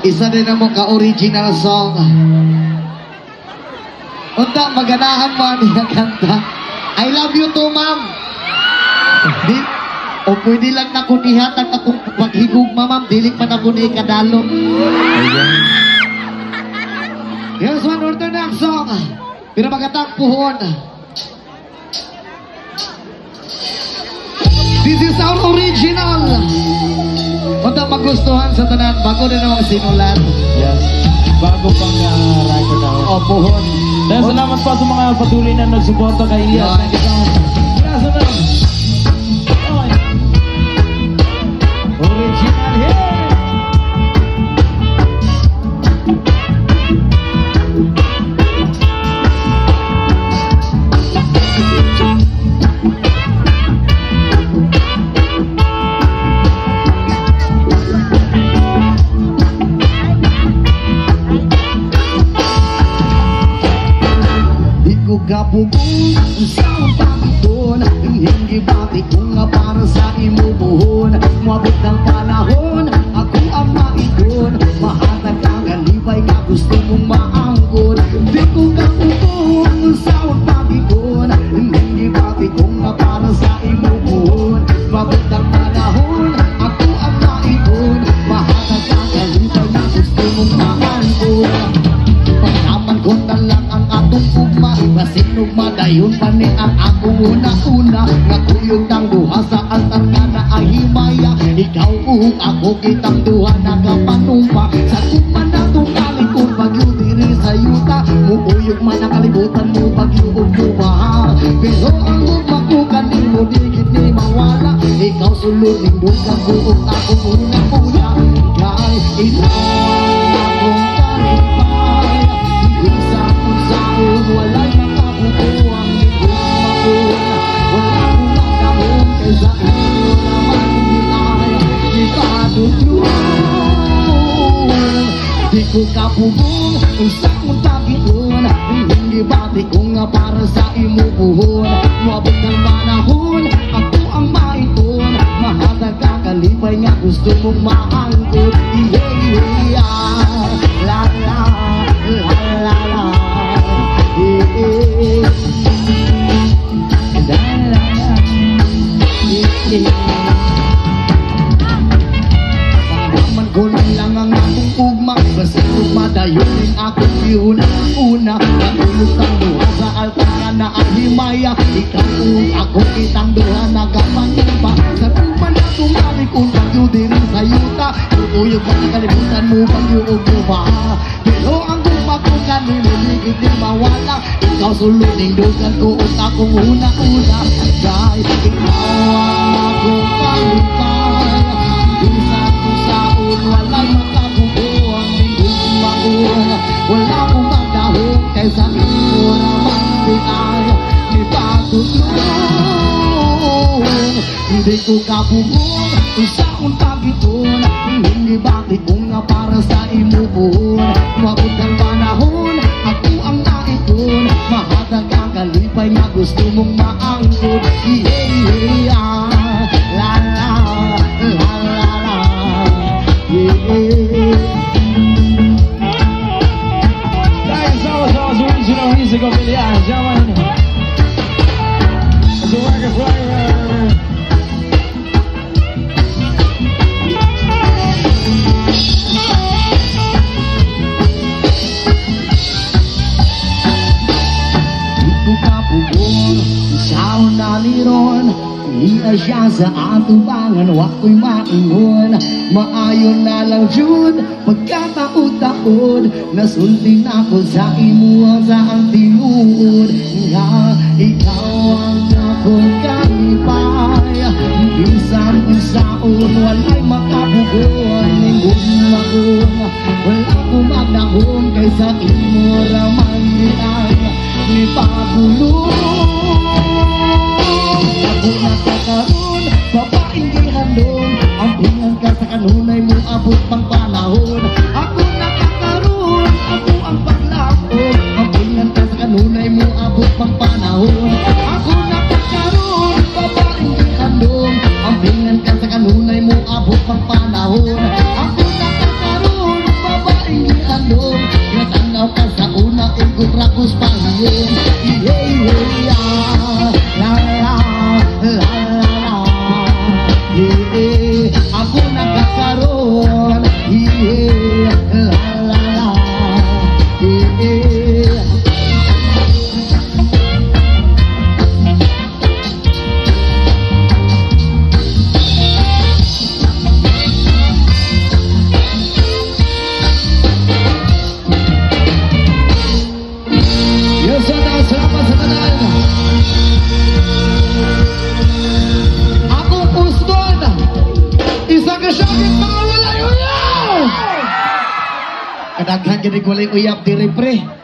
Isa din mo ka-original song. Unta, maganahan mo niya kanta. I love you too, ma'am. Di, o pwede lang na kunihatag akong paghigugma, ma'am. Dilik pa na kuni kadalo. Here's one orthodox song. Pero magatang puhon. This is our original. Unta magustuhan sa tanan. Bago din namang sinulat. Yes. Bago pang record na. O, puhon. Dahil salamat po sa mga patuloy na nagsuporta kay Elias. Thank you so much. Yes, ano? Okay. Original hit! Kapugong sa pagkon, hindi bakit kung nga para sa imubuhon. Mabot ng panahon, ako ang maikon. Mahatag ang galibay nga gusto mong maangkon. Di ko kapugong sa pagkon, hindi bakit kung nga para sa imubuhon. Mabot ng panahon, ako ang maikon. Mahatag ang galibay nga gusto mong maangkon. Pagkaman ko na lang ang atong ugma, basinog madayon pa ni ang akong una-una. Nakuyog ng duha sa altar ka na ahimaya. Ikaw ug ako kitang duha nagapanumpa. Sa tugma na itong kalikong bagyo diri sa yuta. Muuyog man ang kalibutan mo bagyo ug bumaha. Pero ang ugma ko kanimo digit ni mawala. Ikaw sulod ning dugang buong akong una-una. Kay ikaw akong kalipay. Saon walay makabubuang higugmaon. Wala akong magdahon kaysa iyo naman ay ipadudlon. Di ko kapugong sa kong pagkikon. Hindi bati ko nga para sa imubuhon. Mabot ng panahon, ako ang maiton. Mahatag ka kalipay nga gusto mong maangkot. La la la la la. Pagkaman ko lang ang akong ugma. Basta madayon akong una. Natulog kang duha sa altar na ahimaya. Ikaw ug ako kitang duha nagapanumpa. Sa tugma na tumalik kung bagyo din sa yuta. Tutuyog ka na kalimutan mo bagyo ug bumaha. Pero ang ko kanino ligid di mawala. Ikaw sulod ning dugan ko ug akong una-una. Dahil ikaw ang akong kalipay. Isa ko saon walay makabubuang ning gugmaon. Wala akong magdahon kaysa iyo naman di ay ipatutulong. Hindi ko kapugong sa akong pagkikon. Hindi bakit kung nga para sa imubuhon. Mabot ng panahon, ako ang naikon. Mahatag ang kalipay na gusto mong maangkot. Yeah, la la, la la la, yeah. Guys, that was our original music of Elias. Gentlemen, it's a record player. Saon na liron, iya siya sa atubangan, wako'y maingon. Maayon na lang jud, pagkataod-taod, nasulti na ko sa imo sa ang tinuod. Nga, ikaw ang akong kalipay. Bisan kung saon, walay makabugon. Ninggun-magun, wala kong magdahon, kaysa imo raman niay ipagulong. Ako nakakaroon, babaeng gihandong. Ang pingan ka sa kanunay mo, abot pang panahon. Ako nakakaroon, ako ang paglakot. Ang pingan ka sa kanunay mo, abot pang panahon. Ako nakakaroon, babaeng gihandong. Ang pingan ka sa kanunay mo, abot pang panahon. Ako nakakaroon, Kadaghan gini walay uyab diri pre.